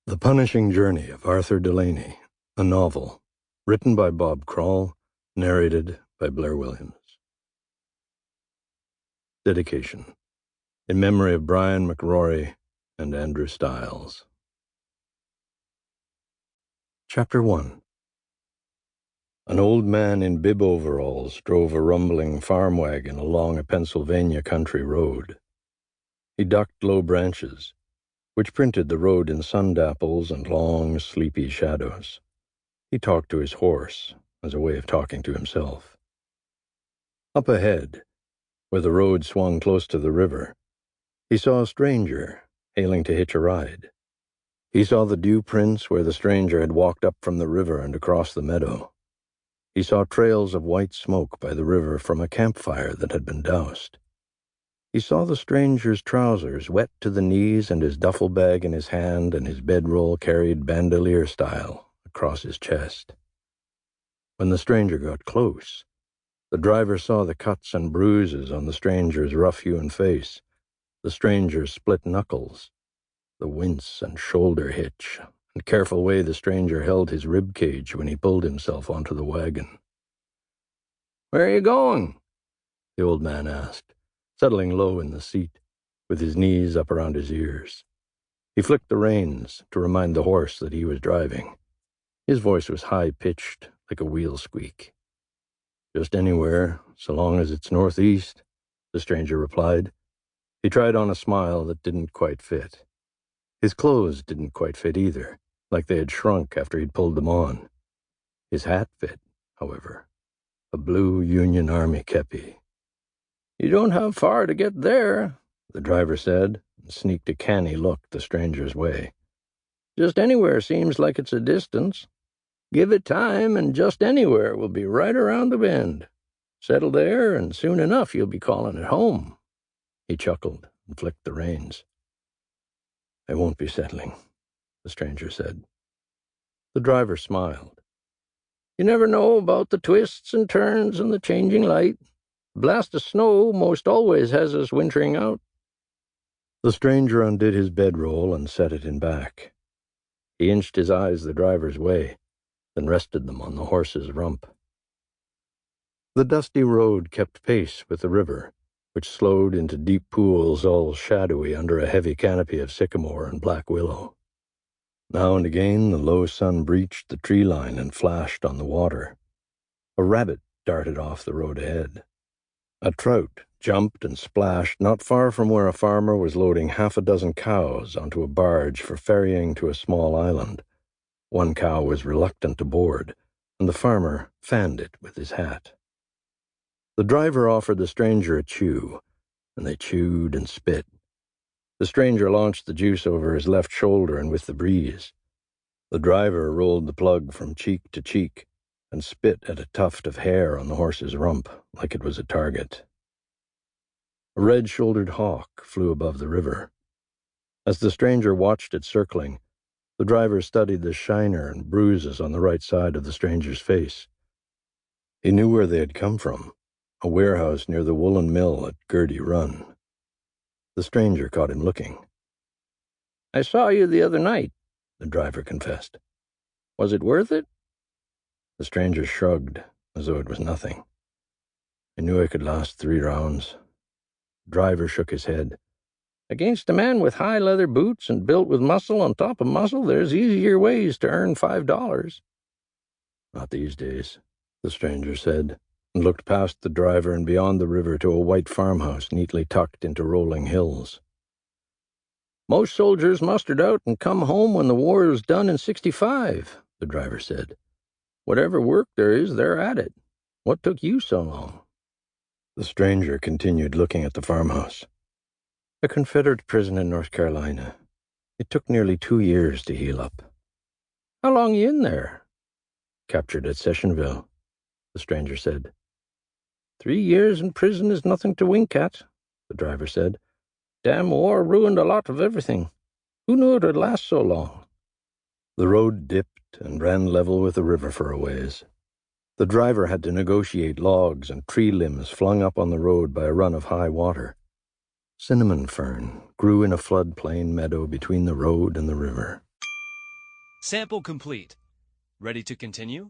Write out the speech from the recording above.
The Punishing Journey of Arthur Delaney, a novel, written by Bob Kroll, narrated by Blair Williams. Dedication, in memory of Brian McRory and Andrew Stiles. Chapter 1. An old man in bib overalls drove a rumbling farm wagon along a Pennsylvania country road. He ducked low branches, which printed the road in sundapples and long, sleepy shadows. He talked to his horse as a way of talking to himself. Up ahead, where the road swung close to the river, he saw a stranger hailing to hitch a ride. He saw the dew prints where the stranger had walked up from the river and across the meadow. He saw trails of white smoke by the river from a campfire that had been doused. He saw the stranger's trousers wet to the knees and his duffel bag in his hand and his bedroll carried bandolier style across his chest. When the stranger got close, the driver saw the cuts and bruises on the stranger's rough-hewn face, the stranger's split knuckles, the wince and shoulder hitch, and careful way the stranger held his rib cage when he pulled himself onto the wagon. "Where are you going?" the old man asked, settling low in the seat, with his knees up around his ears. He flicked the reins to remind the horse that he was driving. His voice was high-pitched, like a wheel squeak. "Just anywhere, so long as it's northeast," the stranger replied. He tried on a smile that didn't quite fit. His clothes didn't quite fit either, like they had shrunk after he'd pulled them on. His hat fit, however, a blue Union Army kepi. "You don't have far to get there," the driver said, and sneaked a canny look the stranger's way. "Just anywhere seems like it's a distance. Give it time, and just anywhere will be right around the bend. Settle there, and soon enough you'll be calling it home." He chuckled and flicked the reins. "I won't be settling," the stranger said. The driver smiled. "You never know about the twists and turns and the changing light. A blast of snow most always has us wintering out." The stranger undid his bedroll and set it in back. He inched his eyes the driver's way, then rested them on the horse's rump. The dusty road kept pace with the river, which slowed into deep pools all shadowy under a heavy canopy of sycamore and black willow. Now and again the low sun breached the tree line and flashed on the water. A rabbit darted off the road ahead. A trout jumped and splashed not far from where a farmer was loading half a dozen cows onto a barge for ferrying to a small island. One cow was reluctant to board, and the farmer fanned it with his hat. The driver offered the stranger a chew, and they chewed and spit. The stranger launched the juice over his left shoulder and with the breeze. The driver rolled the plug from cheek to cheek and spit at a tuft of hair on the horse's rump like it was a target. A red-shouldered hawk flew above the river. As the stranger watched it circling, the driver studied the shiner and bruises on the right side of the stranger's face. He knew where they had come from, a warehouse near the woolen mill at Gertie Run. The stranger caught him looking. "I saw you the other night," the driver confessed. "Was it worth it?" The stranger shrugged, as though it was nothing. "I knew I could last 3 rounds. The driver shook his head. "Against a man with high leather boots and built with muscle on top of muscle, there's easier ways to earn $5. "Not these days," the stranger said, and looked past the driver and beyond the river to a white farmhouse neatly tucked into rolling hills. "Most soldiers mustered out and come home when the war was done in 65, the driver said. "Whatever work there is, they're at it. What took you so long?" The stranger continued looking at the farmhouse. "A Confederate prison in North Carolina. It took nearly 2 years to heal up." "How long you in there?" "Captured at Sessionville," the stranger said. 3 years in prison is nothing to wink at," the driver said. "Damn war ruined a lot of everything. Who knew it would last so long?" The road dipped and ran level with the river for a ways. The driver had to negotiate logs and tree limbs flung up on the road by a run of high water. Cinnamon fern grew in a floodplain meadow between the road and the river. Sample complete. Ready to continue?